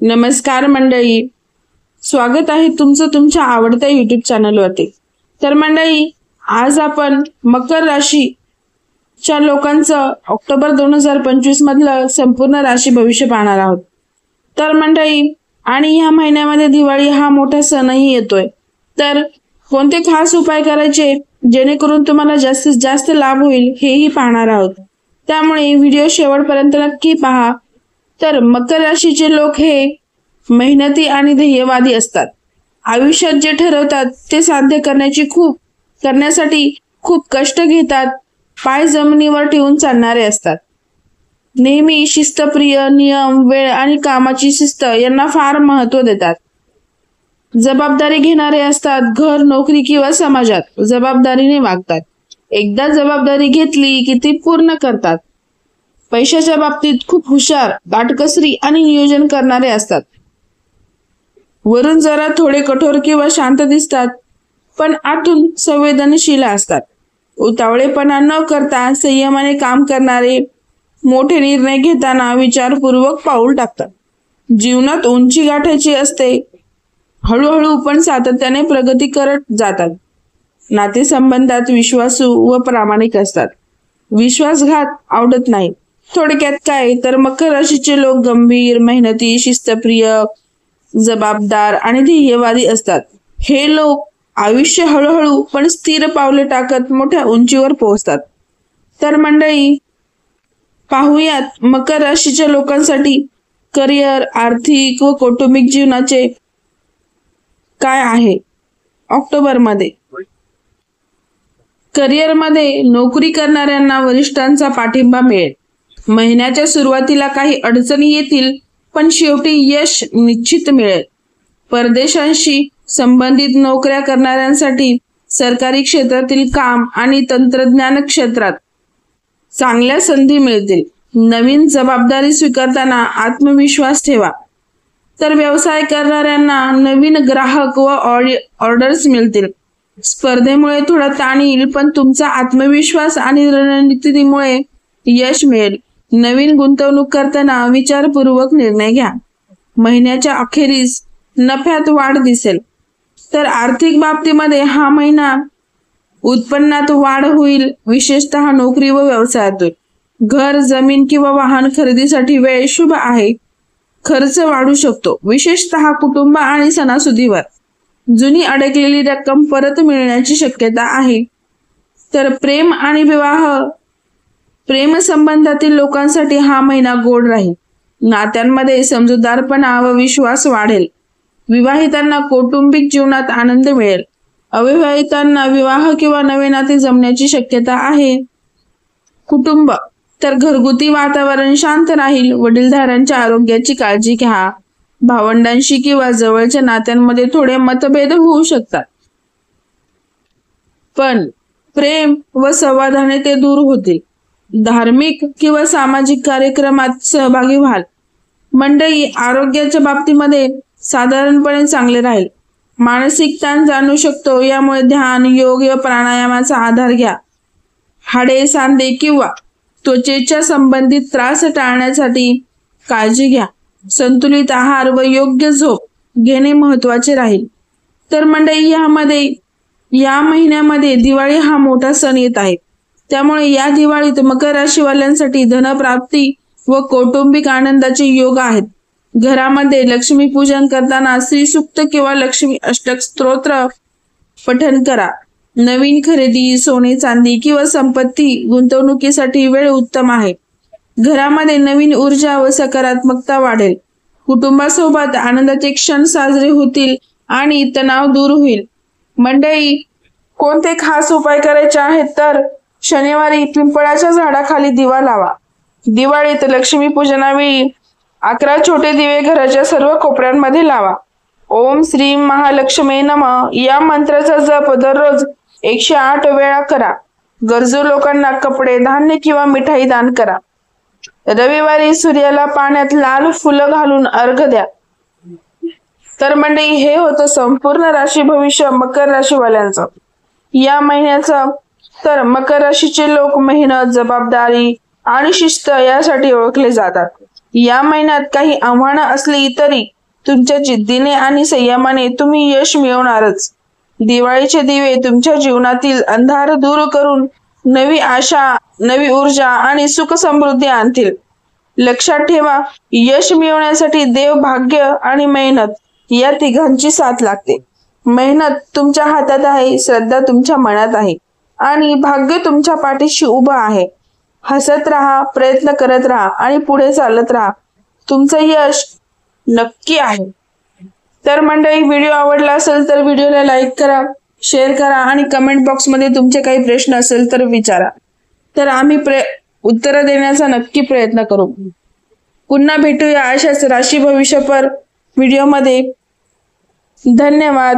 नमस्कार मंडळी, स्वागत आहे तुमचं तुमच्या आवडत्या यूट्यूब चॅनलवरती। तर मंडळी, आज आपण मकर राशीच्या लोकांचं ऑक्टोबर 2025 मधलं संपूर्ण राशी भविष्य पाहणार आहोत। तर मंडळी, आणि या महिन्यामध्ये दिवाळी हा मोठा सणही येतोय, तर कोणते खास उपाय करायचे जेणेकरून तुम्हाला जास्तीत जास्त लाभ होईल हेही पाहणार आहोत। त्यामुळे व्हिडिओ शेवटपर्यंत नक्की पहा। तर मकर राशीचे लोक हे मेहनती आणि ध्येयवादी असतात। आयुष्यात जे ठरवतात ते साध्य करण्यासाठी खूप कष्ट घेतात। पाय जमिनीवर ठेवून चालणारे असतात। नेहमी शिस्तप्रिय, नियम, वेळ आणि कामाची शिस्त यांना फार महत्त्व देतात। जबाबदारी घेणारे असतात। घर, नोकरी किंवा समाजात जबाबदारीने वागतात। एकदा जबाबदारी घेतली की ती पूर्ण करतात। पैशाच्या बाबतीत खूप हुशार, काटकसरी आणि नियोजन करणारे असतात। वरून जरा थोडे कठोर किंवा शांत दिसतात, पण आतून संवेदनशील असतात। उतावळेपणा न करता संयमाने काम करणारे, मोठे निर्णय घेताना विचारपूर्वक पाऊल टाकतात। जीवनात उंची गाठायची असते, हळूहळू पण सातत्याने प्रगती करत जातात। नातेसंबंधात विश्वासू व प्रामाणिक असतात। विश्वासघात आवडत नाही। थोडक्यात काय, तर मकर राशीचे लोक गंभीर, मेहनती, शिस्तप्रिय, जबाबदार आणि ध्येयवादी असतात। हे लोक आयुष्य हळूहळू पण स्थिर पावले टाकत मोठ्या उंचीवर पोहोचतात। तर मंडळी, पाहूयात मकर राशीच्या लोकांसाठी करिअर, आर्थिक व कौटुंबिक जीवनाचे काय आहे ऑक्टोबर मध्ये। करिअरमध्ये नोकरी करणाऱ्यांना वरिष्ठांचा पाठिंबा मिळेल। महिन्याच्या सुरुवातीला काही अडचणी येतील, पण शेवटी यश निश्चित मिळेल। परदेशांशी संबंधित नोकऱ्या करणाऱ्यांसाठी सरकारी क्षेत्रातील काम आणि तंत्रज्ञान क्षेत्रात चांगल्या संधी मिळतील। नवीन जबाबदारी स्वीकारताना आत्मविश्वास ठेवा। तर व्यवसाय करणाऱ्यांना नवीन ग्राहक व ऑर्डर्स मिळतील। स्पर्धेमुळे थोडा ताण येईल, पण तुमचा आत्मविश्वास आणि रणनीतीमुळे यश मिळेल। नवीन गुंतवणूक करताना विचारपूर्वक निर्णय घ्या। महिन्याच्या अखेरीस नफ्यात वाढ दिसेल। तर आर्थिक बाबतीमध्ये हा महिना उत्पन्नात वाढ होईल, विशेषतः नोकरी व व्यवसायातून। घर, जमीन किंवा वाहन खरेदीसाठी वेळ शुभ आहे। खर्च वाढू शकतो, विशेषतः कुटुंब आणि सणासुदीवर। जुनी अडकलेली रक्कम परत मिळण्याची शक्यता आहे। तर प्रेम आणि प्रेम संबंधातील लोकांसाठी हा महिना गोड राहील। नात्यांमध्ये समजूतदारपणा व विश्वास वाढेल। विवाहितांना कौटुंबिक जीवनात आनंद मिळेल। अविवाहितांना विवाह किंवा नवे नाते जमण्याची शक्यता आहे। कुटुंब, तर घरगुती वातावरण शांत राहील। वडीलधाऱ्यांच्या आरोग्याची काळजी घ्या। भावंडांशी किंवा जवळच्या नात्यांमध्ये थोडे मतभेद होऊ शकतात, पण प्रेम व संवादाने ते दूर होतील। धार्मिक किंवा सामाजिक कार्यक्रमात सहभागी व्हाल। मंडळी, आरोग्याच्या बाबतीमध्ये साधारणपणे चांगले राहील। मानसिक ताण जाणू शकतो, यामुळे ध्यान, योग व प्राणायामाचा आधार घ्या। हाडे, सांधे किंवा त्वचेच्या संबंधित त्रास टाळण्यासाठी काळजी घ्या। संतुलित आहार व योग्य झोप घेणे महत्त्वाचे राहील। तर मंडळी, या महिन्यामध्ये दिवाळी हा मोठा सण येत आहे। त्यामुळे या दिवाळीत मकर राशीवाल्यांसाठी धनप्राप्ती व कौटुंबिक आनंदाचे योग आहेत। घरामध्ये लक्ष्मी पूजन करताना श्री सूक्त किंवा लक्ष्मी अष्टक स्तोत्र पठण करा। नवीन खरेदी, सोने चांदी किंवा संपत्ती गुंतवणुकीसाठी वेळ उत्तम आहे। घरामध्ये नवीन ऊर्जा व सकारात्मकता वाढेल। कुटुंबासोबत आनंदाचे क्षण साजरे होतील आणि तणाव दूर होईल। मंडळी, कोणते खास उपाय करायचे आहेत, तर शनिवारी पिंपळाच्या झाडाखाली दिवा लावा। दिवाळीत लक्ष्मी पूजनावेळी 11 छोटे दिवे घराच्या सर्व कोपऱ्यांमध्ये लावा। ओम श्री महालक्ष्मी नमः या मंत्राचा जप दररोज 108 वेळा करा। गरजू लोकांना कपडे, धान्य किंवा मिठाई दान करा। रविवारी सूर्याला पाण्यात लाल फुलं घालून अर्घ्य द्या। तर मंडळी, हे होतं संपूर्ण राशी भविष्य मकर राशीवाल्यांचं या महिन्याचं। तर मकर राशीचे लोक मेहनत, जबाबदारी आणि शिस्त यासाठी ओळखले जातात। या महिन्यात काही आव्हानं असली तरी तुमच्या जिद्दीने आणि संयमाने तुम्ही यश मिळवणारच. दिवाळीचे दिवे तुमच्या जीवनातील अंधार दूर करून नवी आशा, नवी ऊर्जा आणि सुख समृद्धी आणतील. लक्षात ठेवा, यश मिळवण्यासाठी देव, भाग्य आणि मेहनत या तिघांची साथ लागते. मेहनत तुमच्या हातात आहे, श्रद्धा तुमच्या मनात आहे आणि भाग्य तुमच्या पाठीशी उभं आहे. हसत राहा, प्रयत्न करत राहा आणि पुढे चालत राहा. तुमचं यश नक्की आहे. तर मंडळी, व्हिडिओ आवडला असेल तर व्हिडिओला लाईक करा, शेअर करा आणि कमेंट बॉक्समध्ये तुमचे काही प्रश्न असेल तर विचारा. तर आम्ही उत्तरं देण्याचा नक्की प्रयत्न करू. पुन्हा भेटूया अशाच राशी भविष्यपर व्हिडिओमध्ये. धन्यवाद.